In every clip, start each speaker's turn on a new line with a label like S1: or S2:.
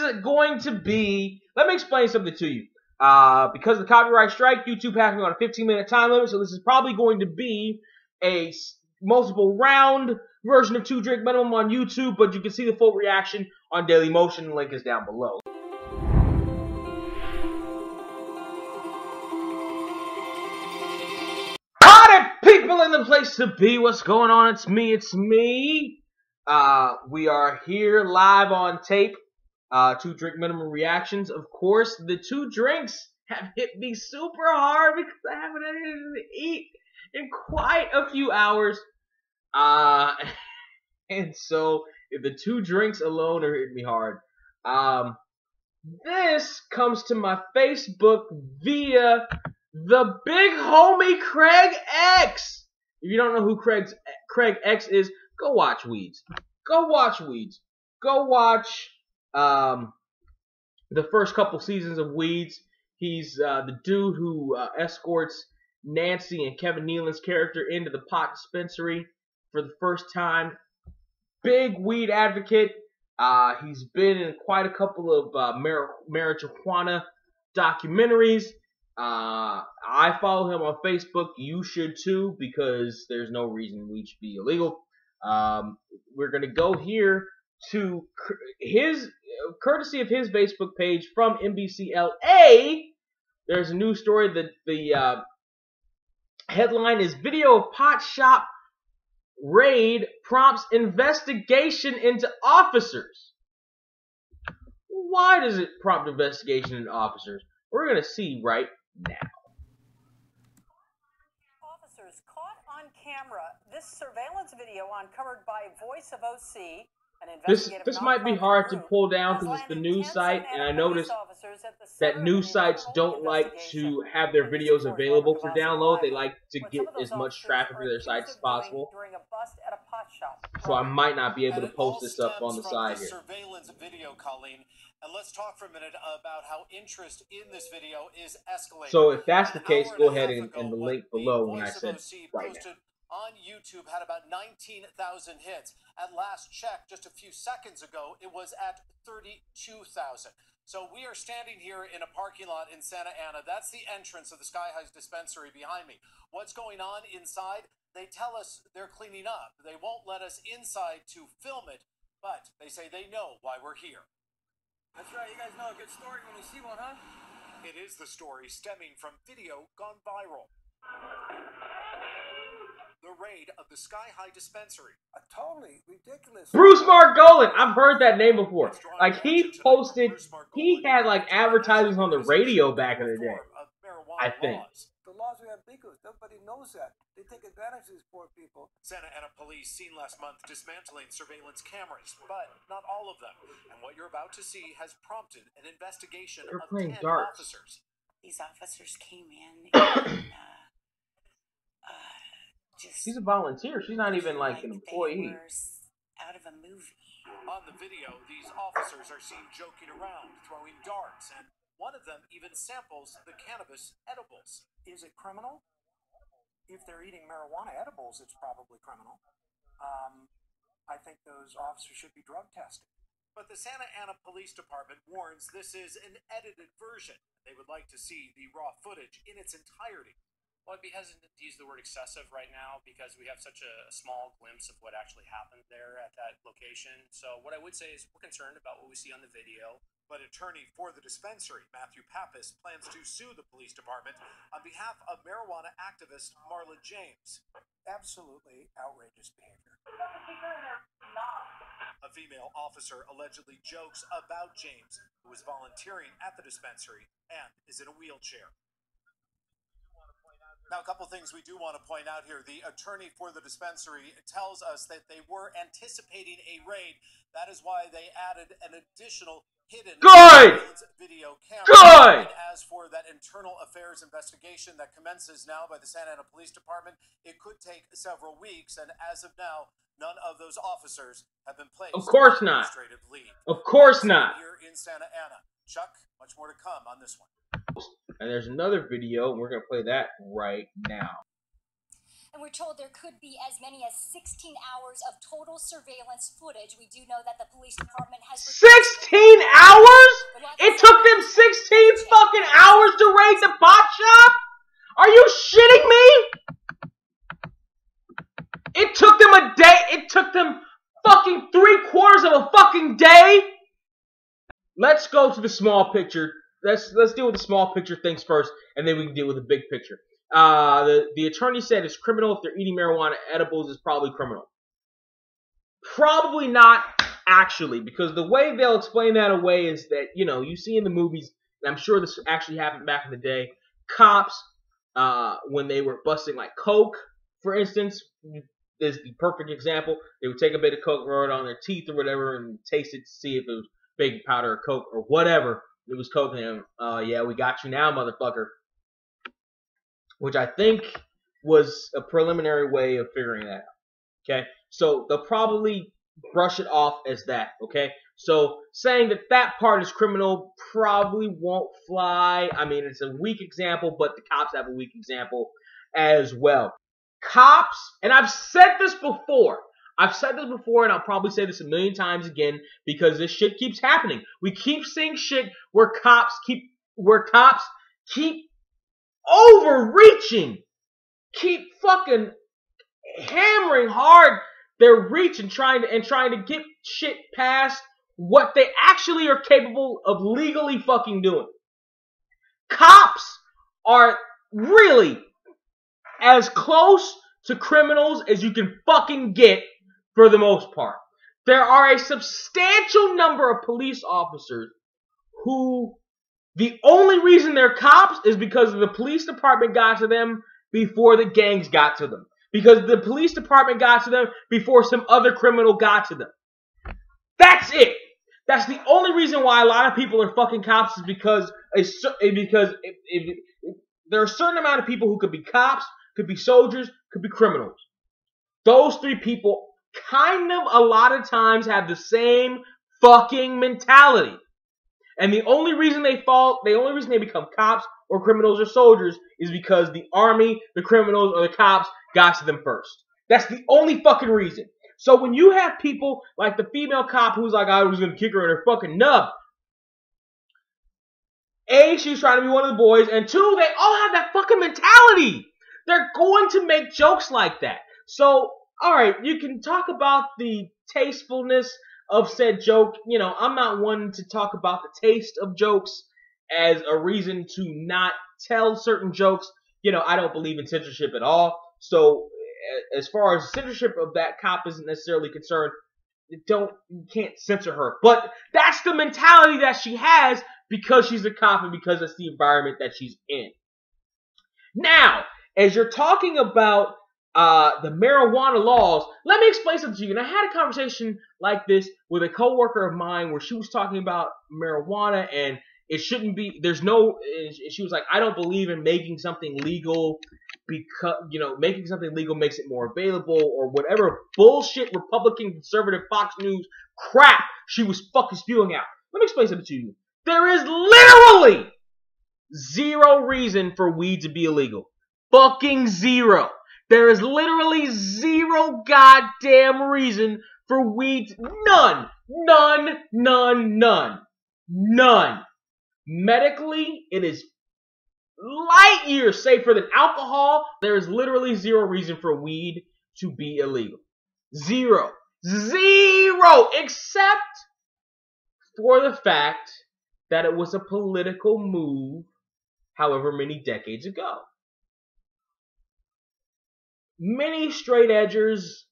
S1: is going to be, let me explain something to you. Because of the copyright strike, YouTube has me on a 15-minute time limit, so this is probably going to be a multiple round version of 2 Drink Minimum on YouTube, but you can see the full reaction on Dailymotion. The link is down below. Howdy, people in the place to be. What's going on? It's me. We are here live on tape. 2 Drink Minimum reactions. Of course, the 2 drinks have hit me super hard because I haven't had anything to eat in quite a few hours. And so the 2 drinks alone are hitting me hard. This comes to my Facebook via the big homie Craig X. If you don't know who Craig X is, go watch Weeds. Go watch Weeds. Go watch the first couple seasons of Weeds. He's the dude who escorts Nancy and Kevin Nealon's character into the pot dispensary for the first time. Big weed advocate. He's been in quite a couple of marijuana documentaries. I follow him on Facebook. You should too, because there's no reason weed should be illegal. We're going to go here to his, courtesy of his Facebook page from NBC LA. There's a news story that the headline is "Video of Pot Shop Raid Prompts Investigation into Officers." Why does it prompt investigation into officers? We're going to see right now.
S2: Officers caught on camera. This surveillance video uncovered by Voice of OC.
S1: This might be hard to pull down because it's the news site, and I noticed that news sites don't like to have their videos available for download. They like to get as much traffic to their sites as possible. So I might not be able to post this up on the side here.
S3: Surveillance video, Colleen. And let's talk for a minute about how interest in this video is escalating.
S1: So if that's the case, go ahead and the link below when I said right now.
S3: On YouTube had about 19,000 hits. At last check, just a few seconds ago, it was at 32,000. So we are standing here in a parking lot in Santa Ana. That's the entrance of the Sky High's dispensary behind me. What's going on inside? They tell us they're cleaning up. They won't let us inside to film it, but they say they know why we're here.
S4: That's right. You guys know a good story when you see one, huh?
S3: It is the story stemming from video gone viral. The raid of the Sky High dispensary.
S4: A totally ridiculous.
S1: Bruce Margolin. I've heard that name before. Like, he posted, he had like advertisements on the radio back in the day, I think.
S4: The laws are ambiguous. Nobody knows that. They take advantage of these poor people.
S3: Santa Ana police seen last month dismantling surveillance cameras, but not all of them. And what you're about to see has prompted an investigation of 10 officers.
S2: These officers came in and
S1: she's a volunteer. She's not even like an employee.
S2: Out of a movie.
S3: On the video, these officers are seen joking around, throwing darts, and one of them even samples the cannabis edibles.
S4: Is it criminal? If they're eating marijuana edibles, it's probably criminal. I think those officers should be drug tested.
S3: But the Santa Ana Police Department warns this is an edited version. They would like to see the raw footage in its entirety.
S5: Well, I'd be hesitant to use the word excessive right now because we have such a small glimpse of what actually happened there at that location. So what I would say is we're concerned about what we see on the video.
S3: But attorney for the dispensary, Matthew Pappas, plans to sue the police department on behalf of marijuana activist Marla James.
S4: Absolutely outrageous behavior.
S3: A female officer allegedly jokes about James, who is volunteering at the dispensary and is in a wheelchair. Now, a couple things we do want to point out here. The attorney for the dispensary tells us that they were anticipating a raid. That is why they added an additional hidden video camera. And as for that internal affairs investigation that commences now by the Santa Ana Police Department, it could take several weeks. And as of now, none of those officers have been placed.
S1: Of course not. Of course not.
S3: Here in Santa Ana. Chuck, much more to come on this one.
S1: And there's another video, and we're going to play that right now.
S6: And we're told there could be as many as 16 hours of total surveillance footage. We do know that the police department has...
S1: 16 hours? It took them 16 fucking hours to raid the pot shop? Are you shitting me? It took them a day. It took them fucking 3/4 of a fucking day? Let's go to the small picture. Let's deal with the small picture things first, and then we can deal with the big picture. The attorney said it's criminal if they're eating marijuana. Edibles is probably criminal. Probably not actually, because the way they'll explain that away is that, you know, you see in the movies, and I'm sure this actually happened back in the day, cops, when they were busting like coke, for instance, is the perfect example. They would take a bit of coke, roll it on their teeth or whatever, and taste it to see if it was baking powder or coke or whatever. It was coke, and yeah, we got you now, motherfucker. Which I think was a preliminary way of figuring that out. Okay, so they'll probably brush it off as that. Okay, so saying that that part is criminal probably won't fly. I mean, it's a weak example, but the cops have a weak example as well. Cops, and I've said this before, and I'll probably say this a million times again because this shit keeps happening. We keep seeing shit where cops keep overreaching, keep fucking hammering hard their reach and trying to get shit past what they actually are capable of legally fucking doing. Cops are really as close to criminals as you can fucking get for the most part. There are a substantial number of police officers who the only reason they're cops is because the police department got to them before the gangs got to them. Because the police department got to them before some other criminal got to them. That's it. That's the only reason why a lot of people are fucking cops is because there are a certain amount of people who could be cops, could be soldiers, could be criminals. Those three people kind of a lot of times have the same fucking mentality. And the only reason they become cops or criminals or soldiers is because the army, the criminals, or the cops got to them first. That's the only fucking reason. So when you have people like the female cop who's like, I was gonna kick her in her fucking nub. A, she was trying to be one of the boys, and two, they all have that fucking mentality. They're going to make jokes like that. So, alright, you can talk about the tastefulness of said joke. You know, I'm not one to talk about the taste of jokes as a reason to not tell certain jokes. You know, I don't believe in censorship at all. So, as far as censorship of that cop isn't necessarily concerned, you can't censor her. But that's the mentality that she has because she's a cop and because it's the environment that she's in. Now, as you're talking about the marijuana laws, let me explain something to you. And I had a conversation like this with a coworker of mine where she was talking about marijuana and it shouldn't be, she was like, I don't believe in making something legal because, you know, making something legal makes it more available or whatever bullshit Republican conservative Fox News crap she was fucking spewing out. Let me explain something to you. There is literally zero reason for weed to be illegal. Fucking zero. There is literally zero goddamn reason for weed. None. None. Medically, it is light years safer than alcohol. There is literally zero reason for weed to be illegal. Zero. Except for the fact that it was a political move however many decades ago. Many straight edgers,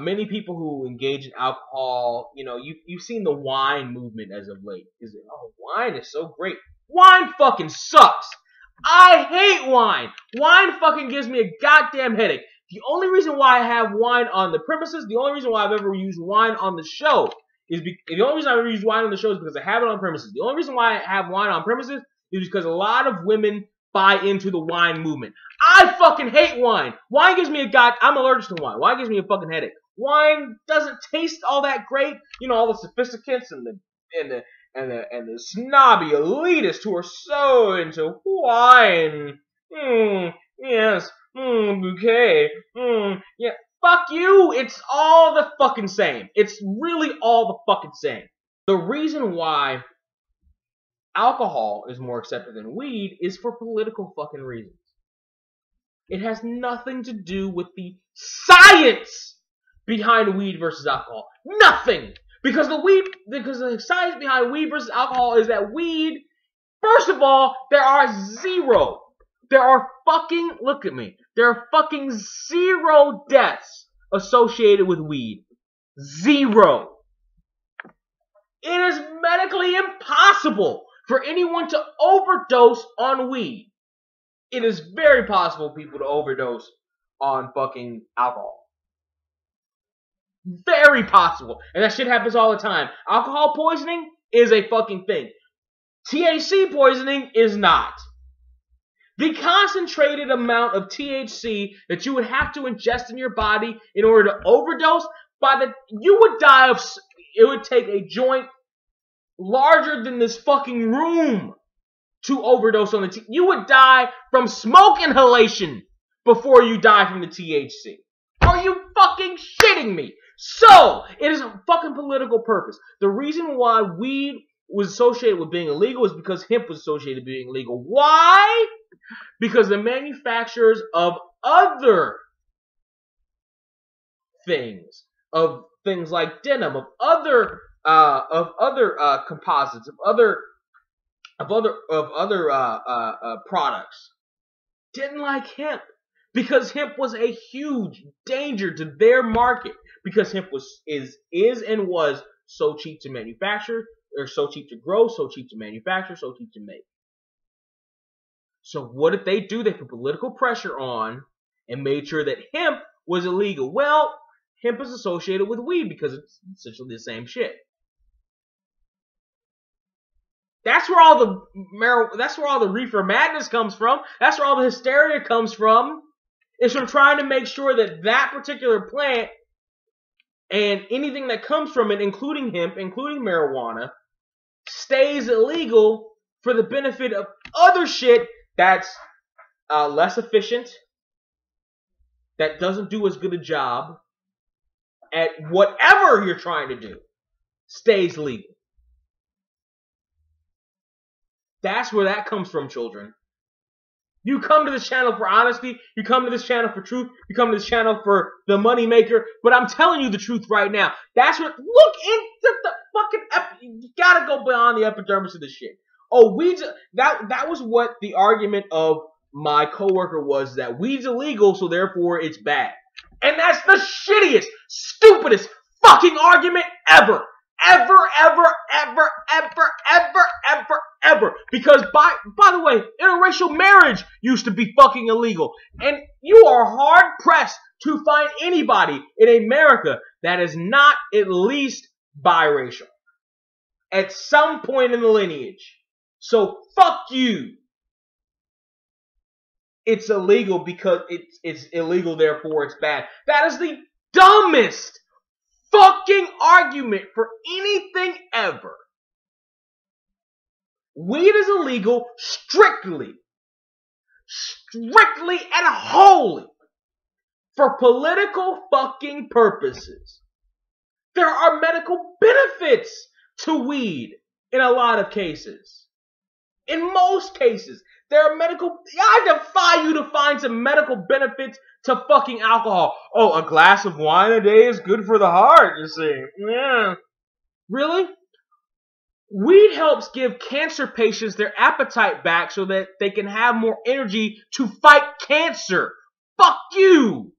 S1: many people who engage in alcohol, you know, you've seen the wine movement as of late. Wine is so great. Wine fucking sucks. I hate wine. Wine fucking gives me a goddamn headache. The only reason why I have wine on the premises, the only reason why I've ever used wine on the show is because I have it on premises. The only reason why I have wine on premises is because a lot of women buy into the wine movement. I fucking hate wine. Wine gives me I'm allergic to wine. Wine gives me a fucking headache. Wine doesn't taste all that great. You know, all the sophisticates and the snobby elitists who are so into wine. Yes. Bouquet. Yeah. Fuck you. It's all the fucking same. It's really all the fucking same. The reason why alcohol is more accepted than weed is for political fucking reasons. It has nothing to do with the science behind weed versus alcohol. Nothing! Because the science behind weed versus alcohol is that weed, first of all, there are fucking 0 deaths associated with weed. 0. It is medically impossible for anyone to overdose on weed. It is very possible for people to overdose on fucking alcohol. Very possible. And that shit happens all the time. Alcohol poisoning is a fucking thing. THC poisoning is not. The concentrated amount of THC that you would have to ingest in your body in order to overdose, you would die of, it would take a joint larger than this fucking room to overdose on the you would die from smoke inhalation before you die from the THC. Are you fucking shitting me? So, it is a fucking political purpose. The reason why weed was associated with being illegal is because hemp was associated with being illegal. Why? Because the manufacturers of other things like denim, of other composites, of other products didn't like hemp, because hemp was a huge danger to their market, because hemp is and was so cheap to manufacture, or so cheap to grow, so cheap to manufacture, so cheap to make. So what did they do? They put political pressure on and made sure that hemp was illegal. Well, hemp is associated with weed because it's essentially the same shit. That's where all the reefer madness comes from. That's where all the hysteria comes from. It's from trying to make sure that that particular plant and anything that comes from it, including hemp, including marijuana, stays illegal for the benefit of other shit that's less efficient, that doesn't do as good a job at whatever you're trying to do, stays legal. That's where that comes from, children. You come to this channel for honesty. You come to this channel for truth. You come to this channel for the money maker. But I'm telling you the truth right now. That's what. Look into the fucking. You gotta go beyond the epidermis of this shit. Oh, weeds. That was what the argument of my coworker was, that weed's illegal, so therefore it's bad. And that's the shittiest, stupidest fucking argument ever. Ever. Because by the way, interracial marriage used to be fucking illegal. And you are hard pressed to find anybody in America that is not at least biracial at some point in the lineage. So fuck you. It's illegal because it's illegal, therefore it's bad. That is the dumbest fucking argument for anything ever. Weed is illegal strictly and wholly for political fucking purposes. There are medical benefits to weed in a lot of cases. In most cases, there are I defy you to find some medical benefits to fucking alcohol. Oh, a glass of wine a day is good for the heart, you see. Yeah. Really? Weed helps give cancer patients their appetite back so that they can have more energy to fight cancer. Fuck you!